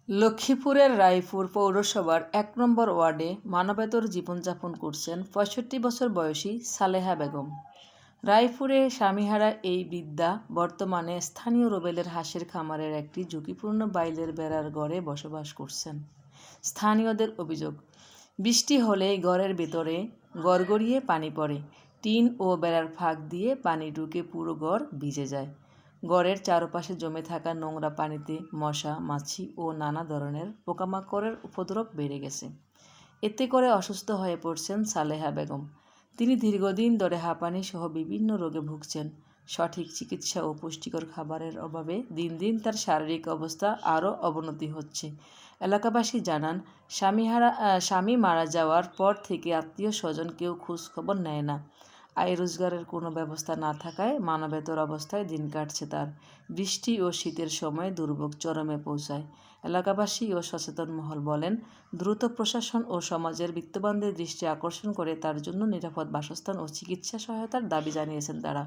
লক্ষ্মীপুরের রায়পুর পৌরসভার ১ নম্বর ওয়ার্ডে মানবেতর জীবনযাপন করছেন ৬৫ বছর বয়সী সালেহা বেগম। রায়পুরে স্বামীহারা এই বৃদ্ধা বর্তমানে স্থানীয় রুবেলের হাঁসের খামারের একটি ঝুঁকিপূর্ণ বাইলের বেড়ার ঘরে বসবাস করছেন। স্থানীয়দের অভিযোগ, বৃষ্টি হলেই ঘরের ভেতরে গড়গড়িয়ে পানি পড়ে, টিন ও বেড়ার ফাঁক দিয়ে পানি ঢুকে পুরো ঘর ভিজে যায়। ঘরের চারপাশে জমে থাকা নোংরা পানিতে মশা, মাছি ও নানা ধরনের পোকামাকড়ের উপদ্রব বেড়ে গেছে। এতে করে অসুস্থ হয়ে পড়ছেন সালেহা বেগম। তিনি দীর্ঘদিন ধরে হাঁপানি সহ বিভিন্ন রোগে ভুগছেন। সঠিক চিকিৎসা ও পুষ্টিকর খাবারের অভাবে দিন দিন তার শারীরিক অবস্থা আরও অবনতি হচ্ছে। এলাকাবাসী জানান, স্বামী মারা যাওয়ার পর থেকে আত্মীয় স্বজন কেউ খোঁজখবর নেয় না। আয় রোজগারের কোনো ব্যবস্থা না থাকায় মানবেতর অবস্থায় দিন কাটছে তার। বৃষ্টি ও শীতের সময় দুর্ভোগ চরমে পৌঁছায়। এলাকাবাসী ও সচেতন মহল বলেন, দ্রুত প্রশাসন ও সমাজের বিত্তবানদের দৃষ্টি আকর্ষণ করে তার জন্য নিরাপদ বাসস্থান ও চিকিৎসা সহায়তার দাবি জানিয়েছেন তারা।